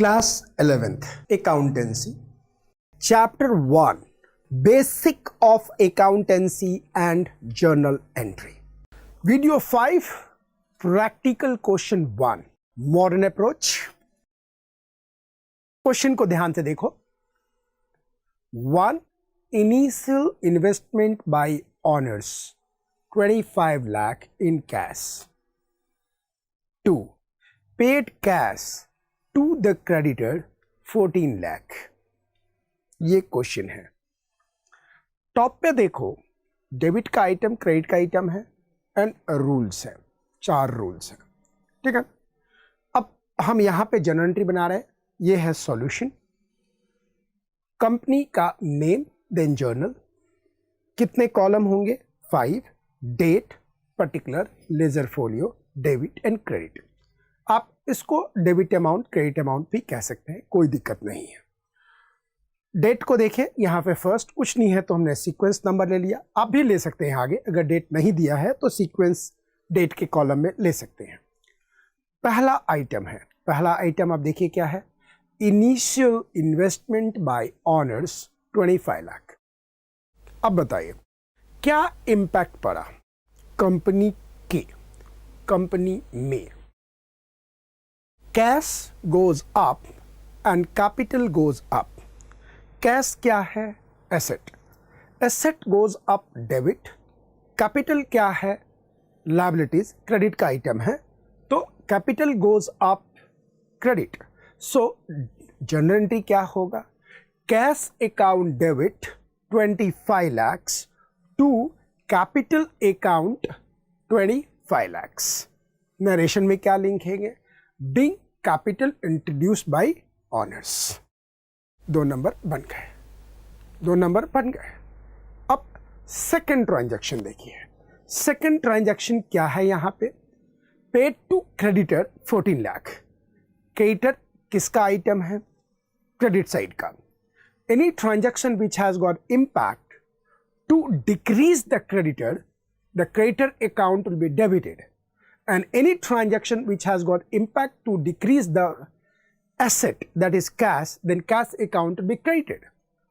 Class 11th Accountancy Chapter 1 Basic of Accountancy and Journal Entry Video 5 Practical Question 1 Modern Approach question को ध्यान से देखो 1 Initial investment by owners 25 lakh in cash 2 Paid cash to the creditor 14 lakh ये question है। Top पे देखो debit का item credit का आइटम है एंड रूल्स है, 4 रूल्स है। ठीक है, अब हम यहां पे जर्नल एंट्री बना रहे हैं। ये है सॉल्यूशन, कंपनी का नेम देन जर्नल, कितने कॉलम होंगे 5, date, particular, ledger folio, debit and credit. आप इसको डेबिट अमाउंट क्रेडिट अमाउंट भी कह सकते हैं, कोई दिक्कत नहीं है। डेट को देखें, यहाँ पे फर्स्ट कुछ नहीं है तो हमने सीक्वेंस नंबर ले लिया। आप भी ले सकते हैं आगे, अगर डेट नहीं दिया है तो सीक्वेंस डेट के कॉलम में ले सकते हैं। पहला आइटम है, पहला आइटम आप देखिए क्या है, initial investment by owners 25 lakh. अब बताइए क्या इम्पैक्ट पड़ा कंपनी के, कंपनी में। Cash goes up and capital goes up. Cash क्या है, asset, asset goes up debit, capital क्या है, लायबिलिटीज, क्रेडिट का आइटम है तो capital goes up credit. So journal entry क्या होगा, cash account debit 25 lakhs to capital account 25 lakhs। Narration में क्या लिखेंगे, being capital introduced bye honours. 2 number बन गए, 2 नंबर बन गए। अब सेकंड ट्रांजैक्शन देखिए, सेकंड ट्रांजैक्शन क्या है यहां पे, paid to creditor 14 lakh. Creditor किसका आइटम है, क्रेडिट साइड का। Any transaction which has got impact to decrease the creditor account will be debited, and any transaction which has got impact to decrease the asset, that is cash, then cash account will be credited,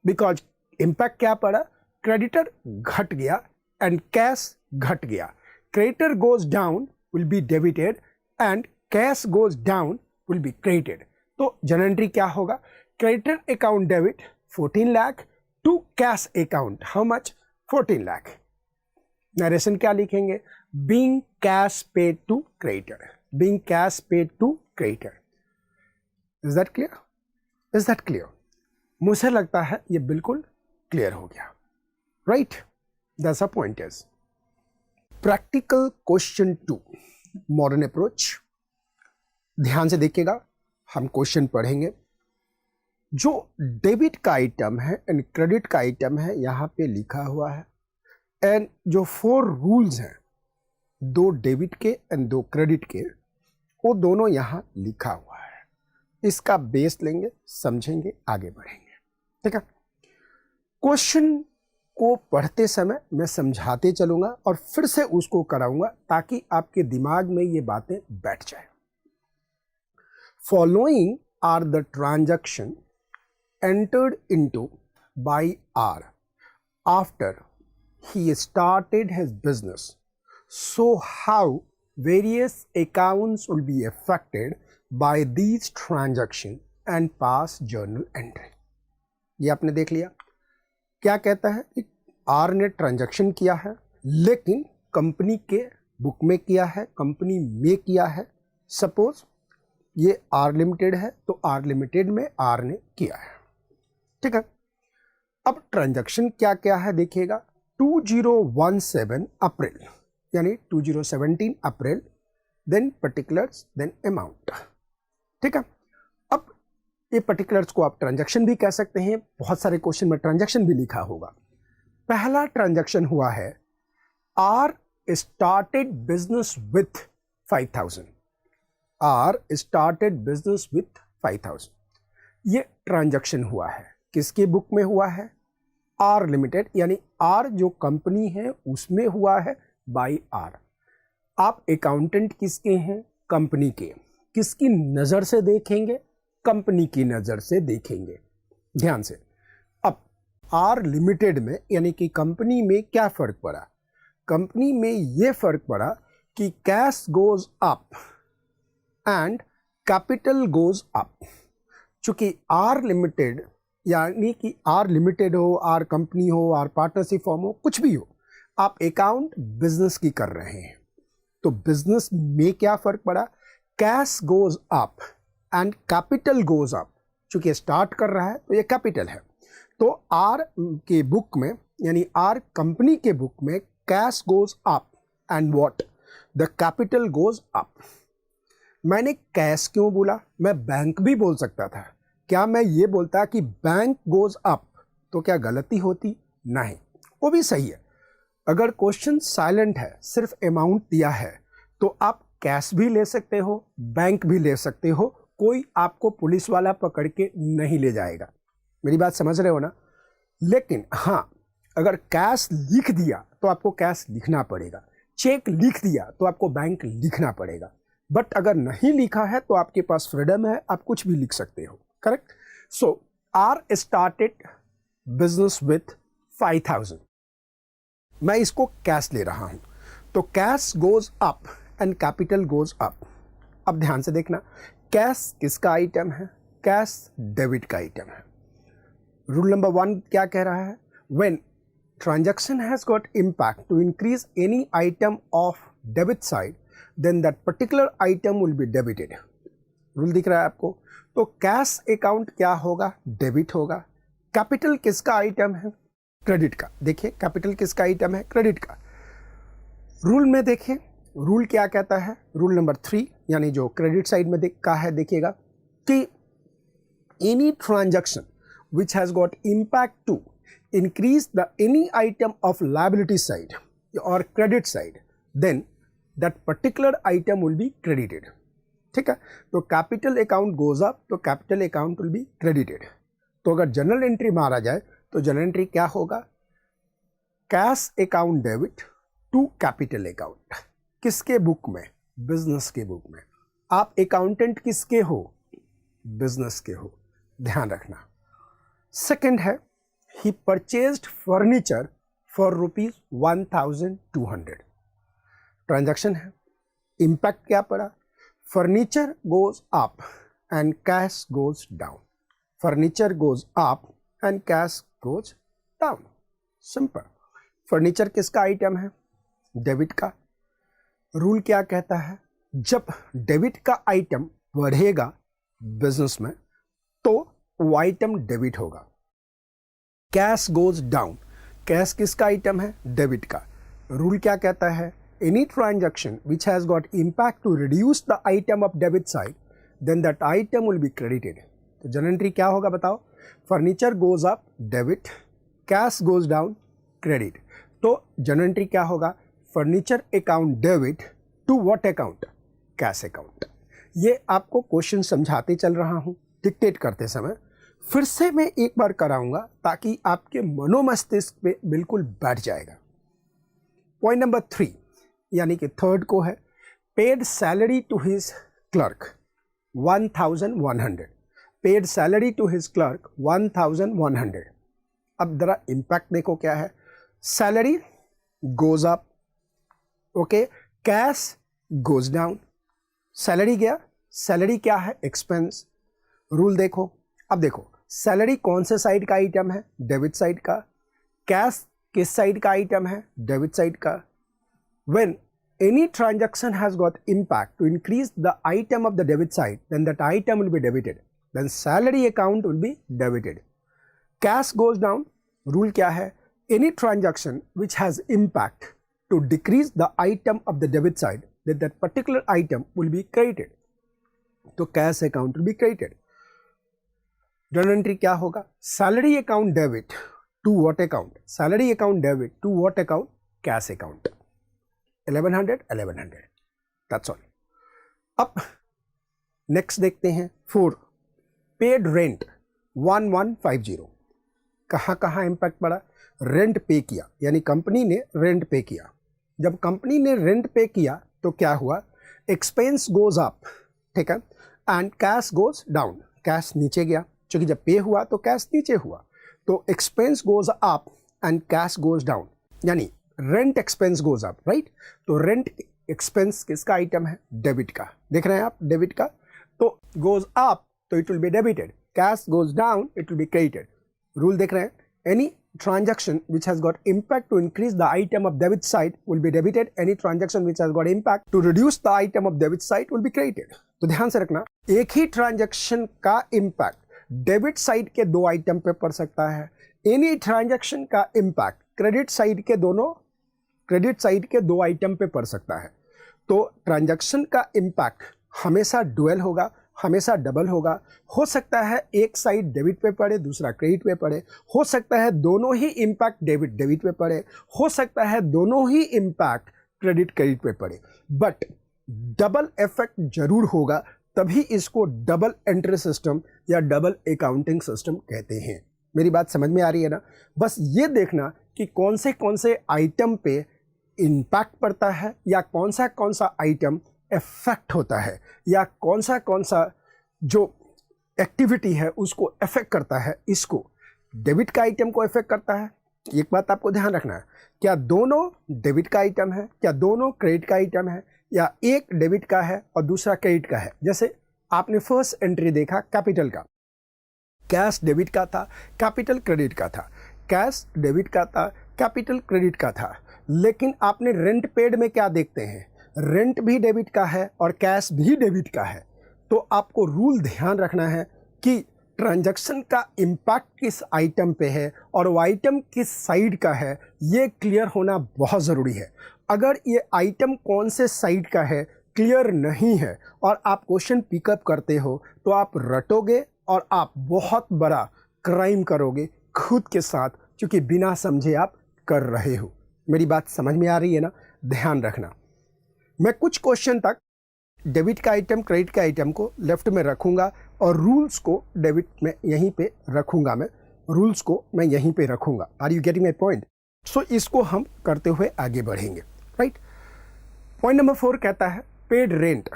because impact क्या पड़ा, creditor घट गया and cash घट गया। creditor goes down will be debited and cash goes down will be credited। तो journal entry क्या होगा, creditor account debit 14 lakh to cash account how much, 14 lakh। Narration क्या लिखेंगे, being cash paid to creditor, being cash paid to creditor। Is that clear? Is that clear? मुझे लगता है ये बिल्कुल क्लियर हो गया, right? That's a point is practical question 2 modern approach। ध्यान से देखिएगा, हम क्वेश्चन पढ़ेंगे। जो डेबिट का आइटम है एंड क्रेडिट का आइटम है यहाँ पे लिखा हुआ है, एंड जो 4 रूल्स हैं, 2 डेबिट के एंड 2 क्रेडिट के, वो दोनों यहाँ लिखा हुआ है। इसका बेस लेंगे, समझेंगे, आगे बढ़ेंगे। ठीक है, क्वेश्चन को पढ़ते समय मैं समझाते चलूंगा और फिर से उसको कराऊंगा ताकि आपके दिमाग में ये बातें बैठ जाए। Following are the transaction entered into by R after he started his business, so how various accounts will be affected by these transactions and pass journal entry। ये आपने देख लिया, क्या कहता है कि R ने ट्रांजैक्शन किया है लेकिन कंपनी के बुक में किया है, कंपनी में किया है। सपोज ये R लिमिटेड है तो R लिमिटेड में R ने किया है। ठीक है, अब ट्रांजैक्शन क्या क्या है देखिएगा, 2017 अप्रैल यानी 2017 अप्रैल, देन पर्टिकुलर्स, देन अमाउंट। ठीक है, अब ये पर्टिकुलर्स को आप ट्रांजैक्शन भी कह सकते हैं, बहुत सारे क्वेश्चन में ट्रांजैक्शन भी लिखा होगा। पहला ट्रांजैक्शन हुआ है, R started business with 5000, R started business with 5000, ये ट्रांजैक्शन हुआ है। किसके बुक में हुआ है, आर लिमिटेड, यानी आर जो कंपनी है उसमें हुआ है बाय आर। आप अकाउंटेंट किसके हैं, कंपनी के। किसकी नज़र से देखेंगे, कंपनी की नज़र से देखेंगे। ध्यान से, अब आर लिमिटेड में यानी कि कंपनी में क्या फ़र्क पड़ा? कंपनी में ये फ़र्क पड़ा कि cash goes up and capital goes up. चूँकि आर लिमिटेड यानी कि आर लिमिटेड हो, आर कंपनी हो, आर पार्टनरशिप फॉर्म हो, कुछ भी हो, आप अकाउंट बिजनेस की कर रहे हैं। तो बिजनेस में क्या फ़र्क पड़ा? Cash goes up and capital goes up. चूँकि स्टार्ट कर रहा है तो ये कैपिटल है। तो आर के बुक में यानी आर कंपनी के बुक में cash goes up and what? The capital goes up. मैंने कैश क्यों बोला? मैं बैंक भी बोल सकता था। क्या मैं ये बोलता कि बैंक गोज़ अप तो क्या गलती होती? नहीं, वो भी सही है। अगर क्वेश्चन साइलेंट है, सिर्फ अमाउंट दिया है, तो आप कैश भी ले सकते हो, बैंक भी ले सकते हो, कोई आपको पुलिस वाला पकड़ के नहीं ले जाएगा। मेरी बात समझ रहे हो ना? लेकिन हाँ, अगर कैश लिख दिया तो आपको कैश लिखना पड़ेगा, चेक लिख दिया तो आपको बैंक लिखना पड़ेगा। बट अगर नहीं लिखा है तो आपके पास फ्रीडम है, आप कुछ भी लिख सकते हो। Correct? So R started business with 5,000। मैं इसको कैश ले रहा हूं, तो cash goes up and capital goes up. अब ध्यान से देखना, कैश किसका आइटम है? कैश डेबिट का आइटम है। रूल नंबर 1 क्या कह रहा है? When transaction has got impact to increase any item of debit side, then that particular item will be debited. Rule दिख रहा है आपको? तो कैश अकाउंट क्या होगा? डेबिट होगा। कैपिटल किसका आइटम है? क्रेडिट का। देखिए, कैपिटल किसका आइटम है? क्रेडिट का। रूल में देखिए, रूल क्या कहता है? रूल नंबर 3 यानी जो क्रेडिट साइड में का है, देखिएगा कि any transaction which has got impact to increase the any item of liability side or credit side, then that particular item will be credited. ठीक है? तो कैपिटल अकाउंट गोज अप तो capital account will be credited. तो अगर general entry मारा जाए तो journal entry क्या होगा? Cash account debit to capital account. किसके बुक में? बिजनेस के बुक में। आप अकाउंटेंट किसके हो? बिजनेस के हो, ध्यान रखना। सेकंड है, he purchased furniture for rupees 1,200। Transaction है, इम्पैक्ट क्या पड़ा? Furniture goes up and cash goes down. Furniture goes up and cash goes down. Simple. Furniture किसका आइटम है? डेबिट का। रूल क्या कहता है? जब डेबिट का आइटम बढ़ेगा बिजनेस में तो वो आइटम डेबिट होगा। Cash goes down. कैश किसका आइटम है? डेबिट का। रूल क्या कहता है? Any transaction which has got impact to reduce the item of debit side, then that item will be credited. तो जनरल एंट्री क्या होगा बताओ? Furniture goes up debit, cash goes down credit. तो journal entry क्या होगा? Furniture account debit to what account? Cash account. ये आपको question समझाते चल रहा हूँ डिक्टेट करते समय। फिर से मैं एक बार कराऊंगा ताकि आपके मनोमस्तिष्क पे बिल्कुल बैठ जाएगा। पॉइंट नंबर 3 यानी कि थर्ड को है, paid salary to his clerk 1,100। Paid salary to his clerk 1,100। अब जरा इम्पैक्ट देखो क्या है? Salary goes up, okay, cash goes down. Salary गया, सैलरी क्या है? एक्सपेंस। रूल देखो, अब देखो, सैलरी कौन से साइड का आइटम है? डेबिट साइड का। कैश किस साइड का आइटम है? डेबिट साइड का। When any transaction has got impact to increase the item of the debit side, then that item will be debited, then salary account will be debited. Cash goes down. Rule क्या है? Any transaction which has impact to decrease the item of the debit side, then that particular item will be credited. तो cash account will be credited. Journal entry क्या होगा? Salary account debit to what account? Salary account debit to what account? Cash account. 1100 that's all. अब next देखते हैं 4, paid rent 1150। कहाँ कहाँ impact पड़ा? Rent पे किया यानी कंपनी ने रेंट पे किया। जब कंपनी ने रेंट पे किया तो क्या हुआ? एक्सपेंस गोज अप, ठीक है, and cash goes down. Cash नीचे गया, क्योंकि जब पे हुआ तो कैश नीचे हुआ, तो expense goes up and cash goes down, यानी rent expense goes up, right. तो रेंट एक्सपेंस किसका आइटम है? डेबिट का। देख रहे हैं आप डेबिट का, तो गोज अप तो it will be debited, cash goes down it will be credited. Rule देख रहे हैं, any transaction which has got impact to increase the item of debit side will be debited, any transaction which has got impact to reduce the item of debit side will be credited। तो ध्यान से रखना, एक ही transaction का impact debit side के दो item पे पड़ सकता है, एनी ट्रांजैक्शन का इम्पैक्ट क्रेडिट साइड के दो आइटम पे पड़ सकता है। तो ट्रांजैक्शन का इम्पैक्ट हमेशा डुअल होगा, हमेशा डबल होगा। हो सकता है एक साइड डेबिट पे पड़े, दूसरा क्रेडिट पे पड़े, हो सकता है दोनों ही इम्पैक्ट डेबिट पे पड़े, हो सकता है दोनों ही इम्पैक्ट क्रेडिट पे पड़े, बट डबल इफेक्ट जरूर होगा, तभी इसको डबल एंट्री सिस्टम या डबल अकाउंटिंग सिस्टम कहते हैं। मेरी बात समझ में आ रही है ना? बस ये देखना कि कौन से आइटम पे इम्पैक्ट पड़ता है या कौन सा आइटम इफेक्ट होता है, या कौन सा जो एक्टिविटी है उसको इफेक्ट करता है। इसको डेबिट का आइटम को इफेक्ट करता है। एक बात आपको ध्यान रखना है, क्या दोनों डेबिट का आइटम है, क्या दोनों क्रेडिट का आइटम है, या एक डेबिट का है और दूसरा क्रेडिट का है। जैसे आपने फर्स्ट एंट्री देखा कैपिटल का, कैश डेबिट का था, कैपिटल क्रेडिट का था, कैश डेबिट का था, कैपिटल क्रेडिट का था। लेकिन आपने रेंट पेड में क्या देखते हैं, रेंट भी डेबिट का है और कैश भी डेबिट का है। तो आपको रूल ध्यान रखना है कि ट्रांजैक्शन का इम्पैक्ट किस आइटम पे है और वो आइटम किस साइड का है, ये क्लियर होना बहुत ज़रूरी है। अगर ये आइटम कौन से साइड का है क्लियर नहीं है और आप क्वेश्चन पिकअप करते हो, तो आप रटोगे और आप बहुत बड़ा क्राइम करोगे खुद के साथ, क्योंकि बिना समझे आप कर रहे हो। मेरी बात समझ में आ रही है ना? ध्यान रखना, मैं कुछ क्वेश्चन तक डेबिट का आइटम क्रेडिट का आइटम को लेफ्ट में रखूंगा और रूल्स को डेबिट में यहीं पे रखूंगा, मैं रूल्स को मैं यहीं पे रखूंगा। Are you getting my point? So इसको हम करते हुए आगे बढ़ेंगे, राइट। पॉइंट नंबर 4 कहता है पेड रेंट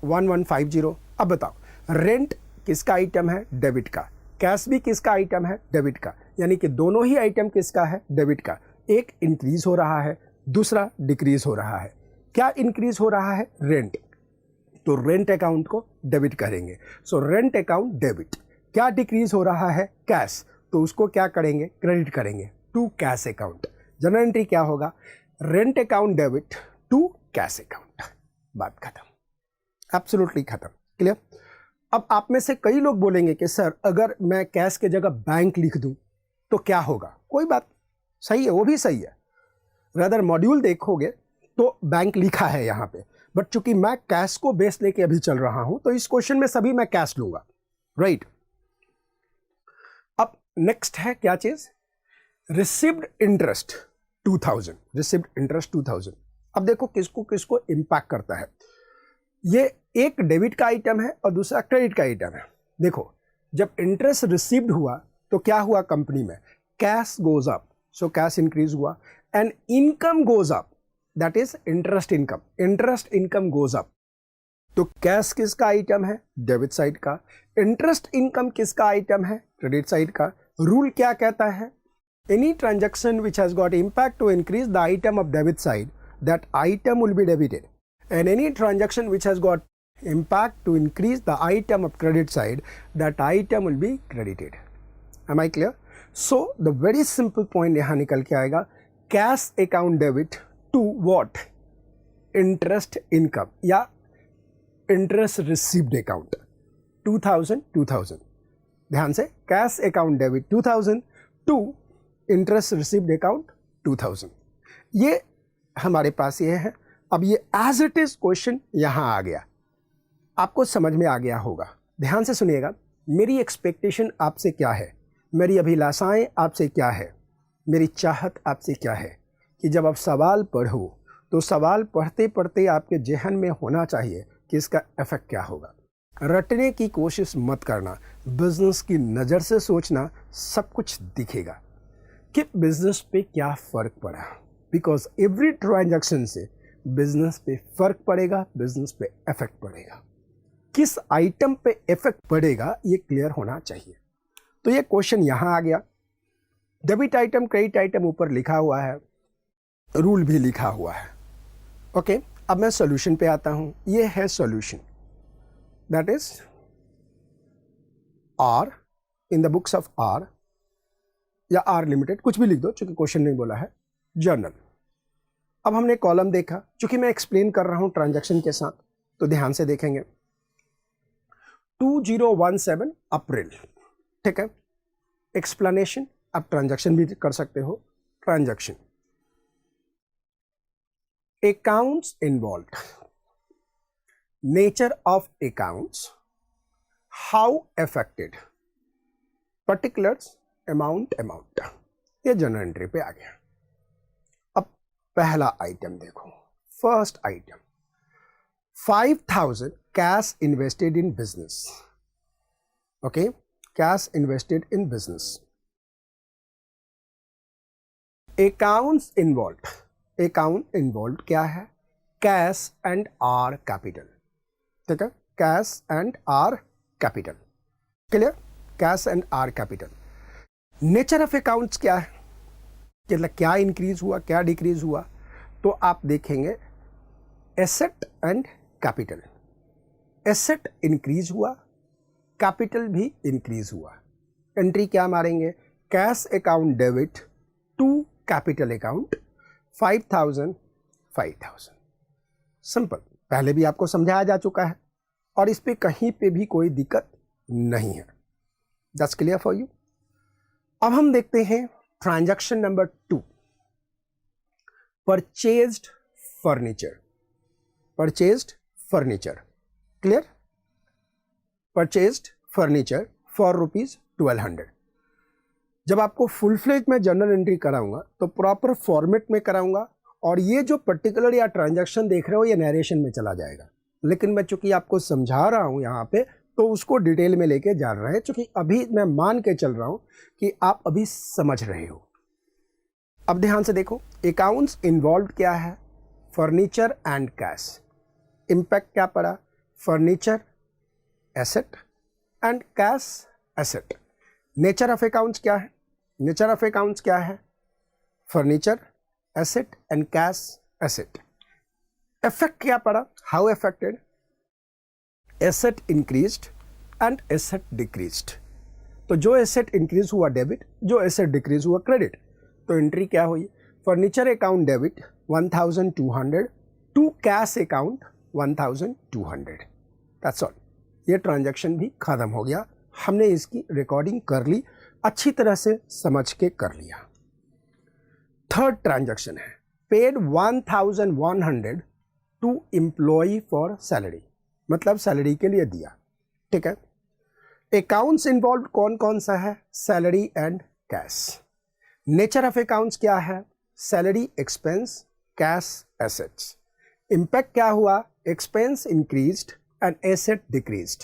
1150। अब बताओ, रेंट किसका आइटम है? डेबिट का। कैश भी किसका आइटम है? डेबिट का। यानी कि दोनों ही आइटम किसका है? डेबिट का। एक इंक्रीज हो रहा है, दूसरा डिक्रीज हो रहा है। क्या इंक्रीज हो रहा है? रेंट। तो रेंट अकाउंट को डेबिट करेंगे, सो रेंट अकाउंट डेबिट। क्या डिक्रीज हो रहा है? कैश, तो उसको क्या करेंगे? क्रेडिट करेंगे to cash account. Journal entry क्या होगा? Rent account debit to cash account. बात खत्म, एब्सोल्युटली खत्म। क्लियर? अब आप में से कई लोग बोलेंगे कि सर अगर मैं कैश के जगह बैंक लिख दूं तो क्या होगा? कोई बात, सही है, वो भी सही है। रदर मॉड्यूल देखोगे तो बैंक लिखा है यहाँ पे, बट चूंकि मैं कैश को बेस लेके अभी चल रहा हूं तो इस क्वेश्चन में सभी मैं कैश लूंगा, राइट। अब नेक्स्ट है क्या चीज? Received interest 2000। Received interest 2000। अब देखो किसको किसको इंपैक्ट करता है। ये एक डेबिट का आइटम है और दूसरा क्रेडिट का आइटम है। देखो, जब इंटरेस्ट रिसीव्ड हुआ तो क्या हुआ कंपनी में? Cash goes up, so cash increase हुआ, and income goes up, that is interest income. Interest income goes up. तो कैश किसका आइटम है? डेबिट साइड का। इंटरेस्ट इनकम किसका आइटम है? क्रेडिट साइड का। रूल क्या कहता है? Any transaction which has got impact to increase the item of debit side, that item will be debited, and any transaction which has got impact to increase the item of credit side, that item will be credited. Am I clear? So the very simple point यहाँ निकल के आएगा, cash account debit to what? Interest income या interest received account 2000। ध्यान से, cash account debit 2000 to interest received account 2000। ये हमारे पास ये है। अब ये as it is क्वेश्चन यहाँ आ गया, आपको समझ में आ गया होगा। ध्यान से सुनिएगा, मेरी एक्सपेक्टेशन आपसे क्या है, मेरी अभिलाषाएं आपसे क्या है, मेरी चाहत आपसे क्या है कि जब आप सवाल पढ़ो तो सवाल पढ़ते पढ़ते आपके जहन में होना चाहिए कि इसका इफेक्ट क्या होगा। रटने की कोशिश मत करना, बिजनेस की नज़र से सोचना, सब कुछ दिखेगा कि बिजनेस पे क्या फ़र्क पड़ा। बिकॉज एवरी ट्रांजैक्शन से बिजनेस पे फ़र्क पड़ेगा, बिजनेस पे इफेक्ट पड़ेगा। किस आइटम पे इफेक्ट पड़ेगा ये क्लियर होना चाहिए। तो ये क्वेश्चन यहां आ गया। डेबिट आइटम क्रेडिट आइटम ऊपर लिखा हुआ है, रूल भी लिखा हुआ है। ओके, अब मैं सॉल्यूशन पे आता हूं। ये है solution, that is R in the books of R या आर लिमिटेड, कुछ भी लिख दो क्योंकि क्वेश्चन नहीं बोला है। जर्नल। अब हमने कॉलम देखा, क्योंकि मैं एक्सप्लेन कर रहा हूं ट्रांजैक्शन के साथ तो ध्यान से देखेंगे। 2017 अप्रैल, ठीक है। एक्सप्लेनेशन, आप ट्रांजैक्शन भी कर सकते हो। Transaction, accounts involved, nature of accounts, how affected, particulars, amount, ये जनरल एंट्री पे आ गया। अब पहला आइटम देखो, first item 5000 cash invested in business. Okay, cash invested in business. Accounts involve, account involve क्या है? कैश एंड आर कैपिटल, ठीक है। Cash and are capital, clear? Cash and are capital. Nature of accounts क्या है, मतलब क्या increase हुआ क्या डिक्रीज हुआ? तो आप देखेंगे asset and capital. Asset increase हुआ, कैपिटल भी इंक्रीज हुआ। एंट्री क्या मारेंगे? Cash account debit to capital account 5000 5000। Simple, पहले भी आपको समझाया जा चुका है और इस पे कहीं पे भी कोई दिक्कत नहीं है। That's clear for you. अब हम देखते हैं transaction number 2, purchased furniture. Purchased furniture, clear? Purchased furniture for ₹1200। जब आपको फुल फ्लेज में जर्नल एंट्री कराऊंगा तो प्रॉपर फॉर्मेट में कराऊंगा और ये जो पर्टिकुलर या ट्रांजैक्शन देख रहे हो ये नरेशन में चला जाएगा। लेकिन मैं चूंकि आपको समझा रहा हूं यहाँ पे तो उसको डिटेल में लेके जा रहे हैं, चूंकि अभी मैं मान के चल रहा हूं कि आप अभी समझ रहे हो। अब ध्यान से देखो, अकाउंट्स इन्वॉल्व क्या है? Furniture and cash. इंपैक्ट क्या पड़ा? Furniture asset and cash asset. Nature of accounts क्या है? नेचर ऑफ अकाउंट्स क्या है? Furniture asset and cash asset. Effect क्या पड़ा? How affected? Asset increased and asset decreased. तो जो एसेट इंक्रीज हुआ डेबिट, जो एसेट डिक्रीज हुआ क्रेडिट। तो एंट्री क्या हुई? Furniture account debit 1200 to cash account 1200। That's all. ये ट्रांजैक्शन भी खत्म हो गया, हमने इसकी रिकॉर्डिंग कर ली, अच्छी तरह से समझ के कर लिया। थर्ड ट्रांजैक्शन है paid 1100 to employ for salary, मतलब सैलरी के लिए दिया, ठीक है। अकाउंट्स इन्वॉल्व कौन कौन सा है? Salary and cash. Nature of accounts क्या है? Salary expense cash assets. Impact क्या हुआ? Expense increased and asset decreased.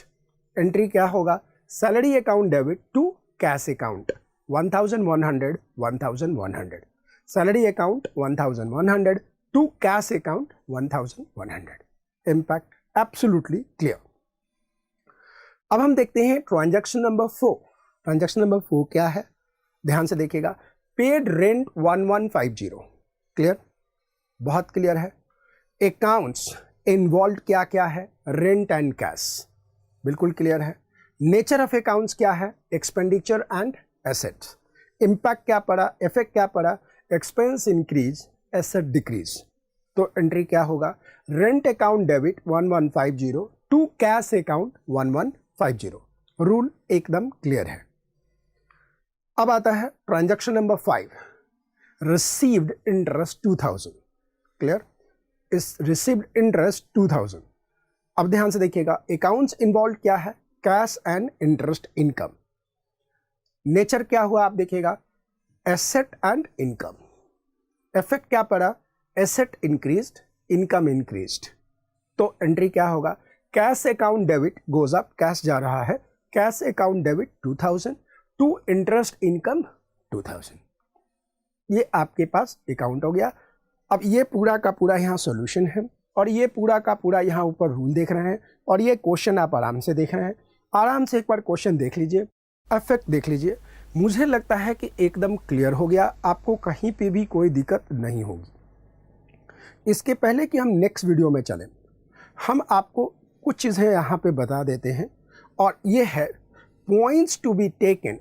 Entry क्या होगा? Salary account debit to cash account 1100 salary account 1100 to cash account 1100। Impact absolutely clear. अब हम देखते हैं ट्रांजैक्शन नंबर 4। ट्रांजैक्शन नंबर 4 क्या है? ध्यान से देखिएगा। Paid rent 1150। क्लियर? बहुत क्लियर है। अकाउंट्स इन्वॉल्व क्या क्या है? रेंट एंड कैश, बिल्कुल क्लियर है। नेचर ऑफ अकाउंट्स क्या है? Expenditure and assets. इंपैक्ट क्या पड़ा? इफेक्ट क्या पड़ा? Expense increase, asset decrease. तो एंट्री क्या होगा? Rent account debit 1150 to cash account 1150। Rule एकदम क्लियर है। अब आता है transaction number 5, received interest 2000। Clear? इस रिसीव्ड इंटरेस्ट 2000। अब ध्यान से देखिएगा, अकाउंट्स इन्वॉल्व क्या है? Cash and interest income. नेचर क्या हुआ? आप देखिएगा, एसेट एंड इनकम। इफेक्ट क्या पड़ा? Asset increased, income increased. तो एंट्री क्या होगा? Cash account debit goes up, cash जा रहा है, cash account debit 2000 to interest income 2000। ये आपके पास अकाउंट हो गया। अब ये पूरा का पूरा यहाँ सॉल्यूशन है। और ये पूरा का पूरा यहाँ ऊपर रूल देख रहे हैं, और ये क्वेश्चन आप आराम से देख रहे हैं। आराम से एक बार क्वेश्चन देख लीजिए, इफेक्ट देख लीजिए। मुझे लगता है कि एकदम क्लियर हो गया, आपको कहीं पे भी कोई दिक्कत नहीं होगी। इसके पहले कि हम नेक्स्ट वीडियो में चलें, हम आपको कुछ चीज़ें यहाँ पे बता देते हैं, और ये है points to be taken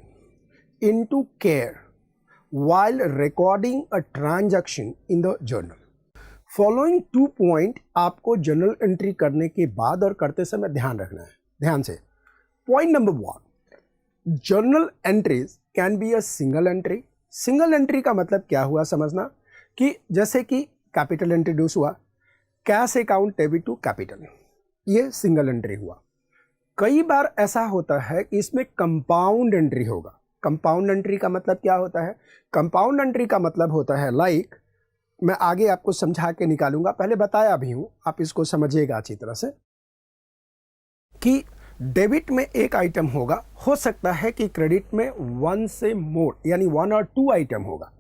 into care while recording a transaction in the journal. Following 2 point आपको जर्नल एंट्री करने के बाद और करते समय ध्यान रखना है। ध्यान से। Point number 1, journal entries can be a single entry. Single entry का मतलब क्या हुआ समझना, कि जैसे कि कैपिटल इंट्रोड्यूस हुआ, cash account debit to capital, ये सिंगल एंट्री हुआ। कई बार ऐसा होता है कि इसमें कंपाउंड एंट्री होगा। कंपाउंड एंट्री का मतलब क्या होता है? कंपाउंड एंट्री का मतलब होता है लाइक, मैं आगे आपको समझा के निकालूंगा, पहले बताया भी हूं, आप इसको समझिएगा अच्छी तरह से, कि डेबिट में एक आइटम होगा, हो सकता है कि क्रेडिट में 1 से मोर यानी 1 और 2 आइटम होगा,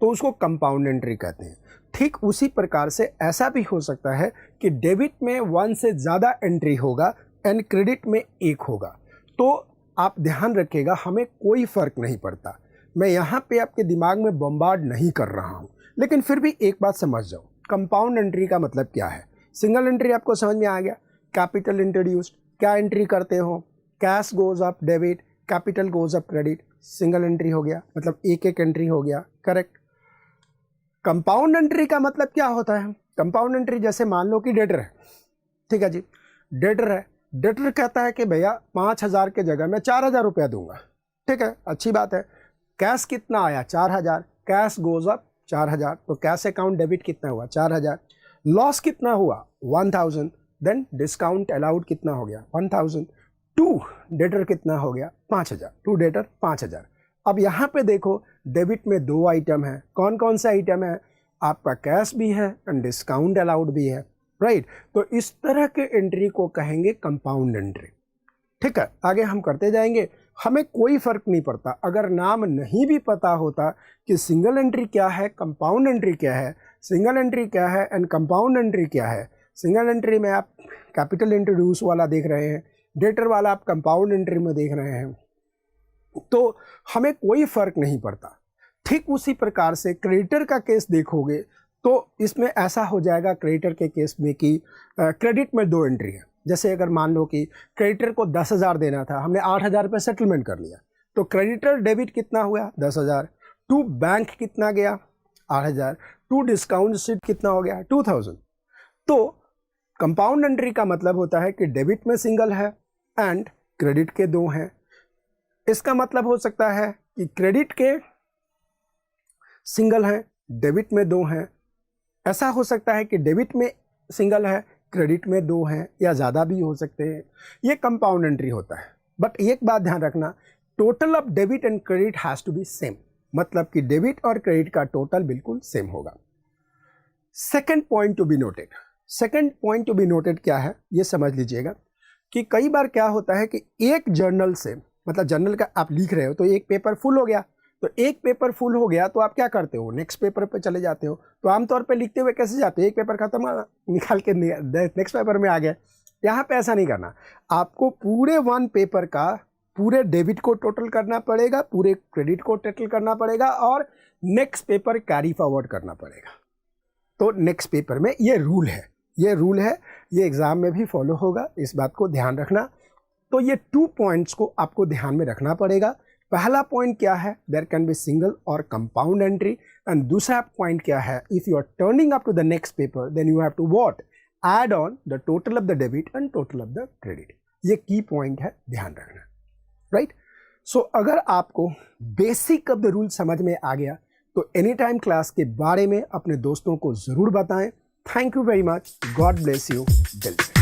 तो उसको कंपाउंड एंट्री कहते हैं। ठीक उसी प्रकार से ऐसा भी हो सकता है कि डेबिट में 1 से ज़्यादा एंट्री होगा एंड क्रेडिट में 1 होगा। तो आप ध्यान रखिएगा, हमें कोई फ़र्क नहीं पड़ता। मैं यहाँ पे आपके दिमाग में बम्बार्ड नहीं कर रहा हूँ, लेकिन फिर भी एक बात समझ जाओ, कंपाउंड एंट्री का मतलब क्या है। सिंगल एंट्री आपको समझ में आ गया, कैपिटल इंट्रोड्यूस्ड, क्या एंट्री करते हो, cash goes up debit, capital goes up credit, single entry हो गया, मतलब एक एक एंट्री हो गया, करेक्ट। कंपाउंड एंट्री का मतलब क्या होता है? कंपाउंड एंट्री जैसे मान लो कि डेटर है, ठीक है जी, डेटर है, डेटर कहता है कि भैया 5,000 के जगह मैं 4,000 रुपया दूंगा, ठीक है, अच्छी बात है। कैश कितना आया? 4,000, कैश गोज अप 4,000, तो कैश अकाउंट डेबिट कितना हुआ? 4,000। लॉस कितना हुआ? 1,000। देन डिस्काउंट अलाउड कितना हो गया? 1,000। टू डेटर कितना हो गया? 5,000। To debtor 5,000। अब यहाँ पे देखो, डेबिट में 2 आइटम है, कौन कौन सा आइटम है? आपका कैश भी है एंड डिस्काउंट अलाउड भी है, राइट। तो इस तरह के एंट्री को कहेंगे कंपाउंड एंट्री, ठीक है। आगे हम करते जाएंगे, हमें कोई फर्क नहीं पड़ता। अगर नाम नहीं भी पता होता कि सिंगल एंट्री क्या है, कंपाउंड एंट्री क्या है, सिंगल एंट्री क्या है एंड कंपाउंड एंट्री क्या है। सिंगल एंट्री में आप कैपिटल इंट्रोड्यूस वाला देख रहे हैं, डेटर वाला आप कंपाउंड एंट्री में देख रहे हैं, तो हमें कोई फर्क नहीं पड़ता। ठीक उसी प्रकार से क्रेडिटर का केस देखोगे तो इसमें ऐसा हो जाएगा क्रेडिटर के केस में कि क्रेडिट में 2 एंट्री है। जैसे अगर मान लो कि क्रेडिटर को 10,000 देना था, हमने 8,000 पे सेटलमेंट कर लिया, तो क्रेडिटर डेबिट कितना हुआ? 10,000। टू बैंक कितना गया? 8,000। टू डिस्काउंट शीट कितना हो गया? 2,000। तो कंपाउंड एंट्री का मतलब होता है कि डेबिट में सिंगल है एंड क्रेडिट के 2 हैं। इसका मतलब हो सकता है कि क्रेडिट के सिंगल हैं, डेबिट में 2 हैं। ऐसा हो सकता है कि डेबिट में सिंगल है, क्रेडिट में 2 हैं, या ज़्यादा भी हो सकते हैं। ये कंपाउंड एंट्री होता है। बट एक बात ध्यान रखना, total of debit and credit has to be same, मतलब कि डेबिट और क्रेडिट का टोटल बिल्कुल सेम होगा। Second point to be noted, second point to be noted क्या है ये समझ लीजिएगा, कि कई बार क्या होता है कि एक जर्नल से, मतलब जर्नल का आप लिख रहे हो तो एक पेपर फुल हो गया, तो एक पेपर फुल हो गया तो आप क्या करते हो? नेक्स्ट पेपर पे चले जाते हो। तो आमतौर पे लिखते हुए कैसे जाते हो? एक पेपर खत्म हुआ, निकाल के नेक्स्ट पेपर में आ गए। यहाँ पे ऐसा नहीं करना, आपको पूरे 1 पेपर का पूरे डेबिट को टोटल करना पड़ेगा, पूरे क्रेडिट को टोटल करना पड़ेगा, और नेक्स्ट पेपर कैरी फॉरवर्ड करना पड़ेगा। तो नेक्स्ट पेपर में ये रूल है, ये रूल है, ये एग्ज़ाम में भी फॉलो होगा, इस बात को ध्यान रखना। तो ये 2 पॉइंट्स को आपको ध्यान में रखना पड़ेगा। पहला पॉइंट क्या है? देयर कैन बी सिंगल और कंपाउंड एंट्री। एंड दूसरा पॉइंट क्या है? If you are turning up to the next paper then you have to what? Add on the total of the debit and total of the credit. ये key point है, ध्यान रखना, right. सो अगर आपको basic of the rule समझ में आ गया तो एनी टाइम क्लास के बारे में अपने दोस्तों को ज़रूर बताएं। Thank you very much, God bless you, दिल से।